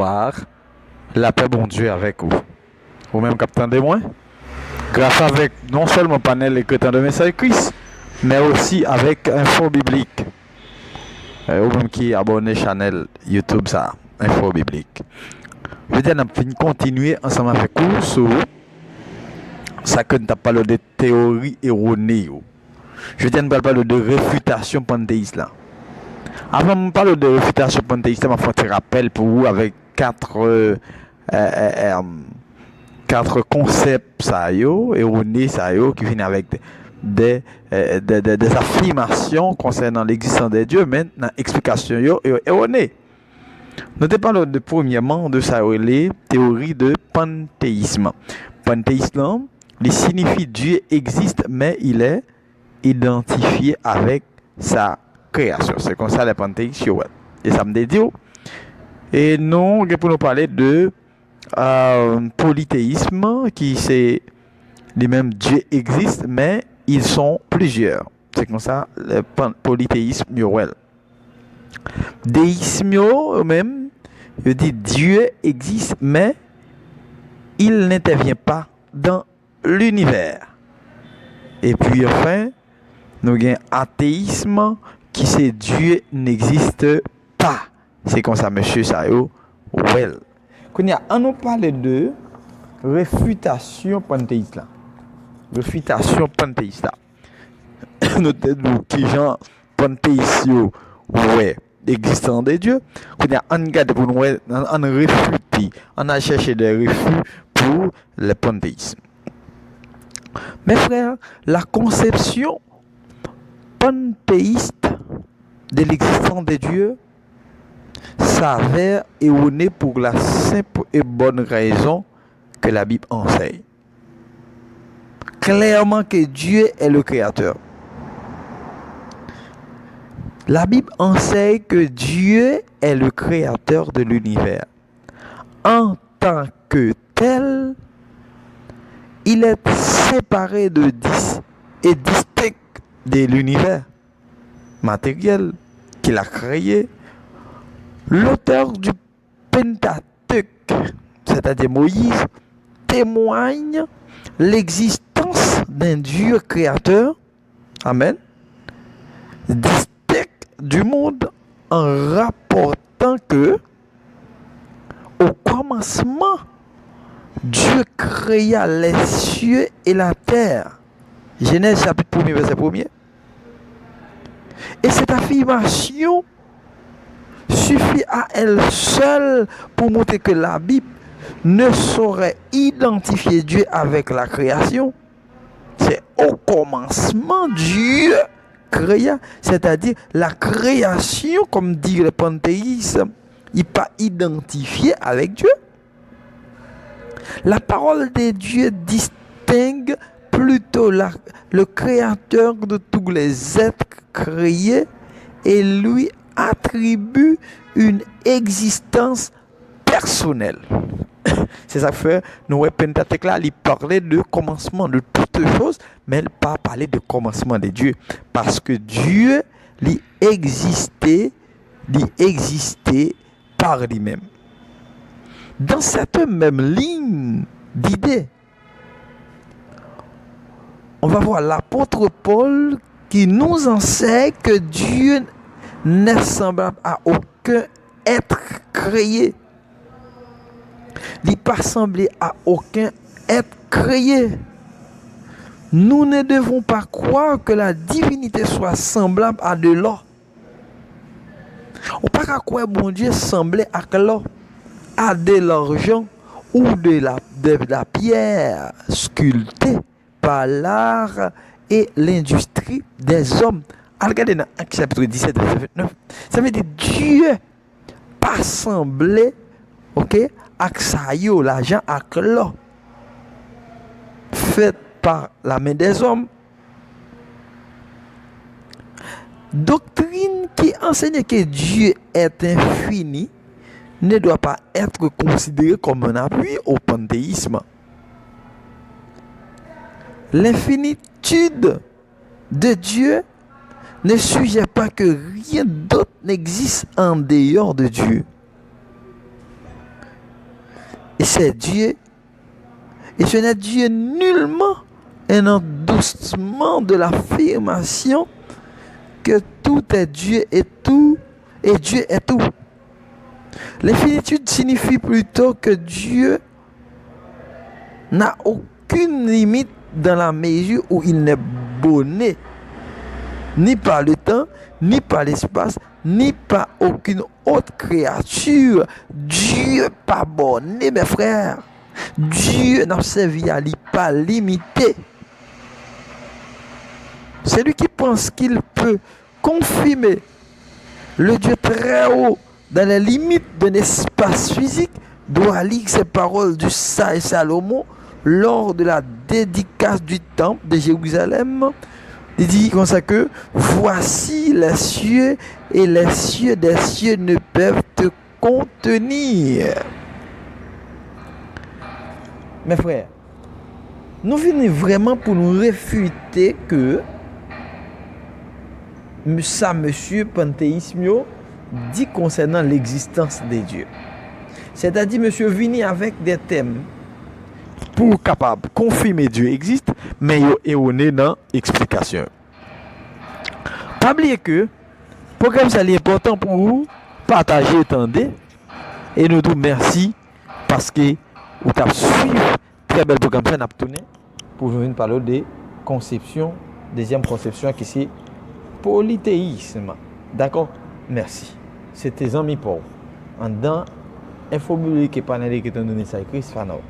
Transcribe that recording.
bonsoir. La paix, bon Dieu, avec vous. Vous-même, capitaine de moi. Grâce avec non seulement panel les chrétiens de Message Christ, mais aussi avec Info Biblique. Vous-même qui abonnez channel YouTube, ça, Info Biblique. Je veux dire, on va continuer ensemble avec vous sur ça que nous avons parlé de théorie erronée. Je veux dire, nous parlons de réfutation panthéiste là. Avant de parler de réfutation panthéiste, je vais faire un rappel pour vous avec quatre concepts erronés qui viennent avec des affirmations concernant l'existence de Dieu, mais dans l'explication erronée. Nous parlons de premièrement de ça, les théories de panthéisme. Panthéisme, il signifie Dieu existe, mais il est identifié avec sa création. C'est comme ça les panthéistes. Et ça me dit. Et nous, pour nous parler de polythéisme, qui c'est les mêmes Dieu existe, mais ils sont plusieurs. C'est comme ça le polythéisme. Déisme même, je dis Dieu existe, mais il n'intervient pas dans l'univers. Et puis enfin, nous avons athéisme qui c'est Dieu n'existe pas. C'est comme ça, monsieur Sayo. Quand on nous parle de réfutation panthéiste. Réfutation panthéiste. Nous disons qui genre panthéiste existant de Dieu. Quand on regarde pour nous, on réfute, on a cherché des refus pour le panthéisme. Mes frères, la conception panthéiste de l'existence de Dieu s'avère erronée pour la simple et bonne raison que la Bible enseigne. Clairement que Dieu est le Créateur. La Bible enseigne que Dieu est le Créateur de l'univers. En tant que tel, il est séparé et distinct de l'univers matériel qu'il a créé. L'auteur du Pentateuque, c'est-à-dire Moïse, témoigne l'existence d'un Dieu créateur, amen, distinct du monde en rapportant que au commencement, Dieu créa les cieux et la terre. Genèse chapitre 1, verset 1er. Et cette affirmation suffit à elle seule pour montrer que la Bible ne saurait identifier Dieu avec la création. C'est au commencement Dieu créa, c'est-à-dire la création, comme dit le panthéisme, il n'est pas identifié avec Dieu. La parole de Dieu distingue plutôt le créateur de tous les êtres créés et lui attribue une existence personnelle. C'est ça que fait nous Pentateuque là, il parlait de commencement de toutes choses, mais il n'a pas parlé de commencement de Dieu. Parce que Dieu, il existait par lui-même. Dans cette même ligne d'idée, on va voir l'apôtre Paul qui nous enseigne que Dieu n'est semblable à aucun être créé. Il n'est pas semblé à aucun être créé. Nous ne devons pas croire que la divinité soit semblable à de l'or. On ne peut pas croire que bon Dieu semblait à l'or, à de l'argent ou de la pierre sculptée par l'art et l'industrie des hommes. Regardez dans Actes chapitre 17, verset 29. Ça veut dire Dieu pas semblé, à l'argent, à l'or, fait par la main des hommes. Doctrine qui enseigne que Dieu est infini ne doit pas être considérée comme un appui au panthéisme. L'infinitude de Dieu ne suggère pas que rien d'autre n'existe en dehors de Dieu. Et c'est Dieu. Et ce n'est Dieu nullement un endossement de l'affirmation que tout est Dieu et tout, et Dieu est tout. L'infinitude signifie plutôt que Dieu n'a aucune limite dans la mesure où il n'est borné ni par le temps, ni par l'espace, ni par aucune autre créature. Dieu pas borné, mes frères. Dieu n'a servi à lui pas limité. Celui qui pense qu'il peut confirmer le Dieu très haut dans les limites d'un espace physique doit lire ces paroles du sage Salomon lors de la dédicace du temple de Jérusalem. Il dit comme ça que voici les cieux et les cieux des cieux ne peuvent te contenir. Mes frères, nous venons vraiment pour nous réfuter que ça, monsieur Panthéisme dit concernant l'existence des dieux. C'est-à-dire, monsieur vini avec des thèmes pour capable confirmer Dieu existe, mais il est dans l'explication. Pas oublier que le programme ça est important pour vous partager, attendez, et nous disons merci parce que vous avez suivi très bel programme ça n'a tourné pour venir parler de conception, deuxième conception qui c'est polythéisme. D'accord? Merci. C'était amis pour en dans info qui est pas qui donné ça écrit Fano.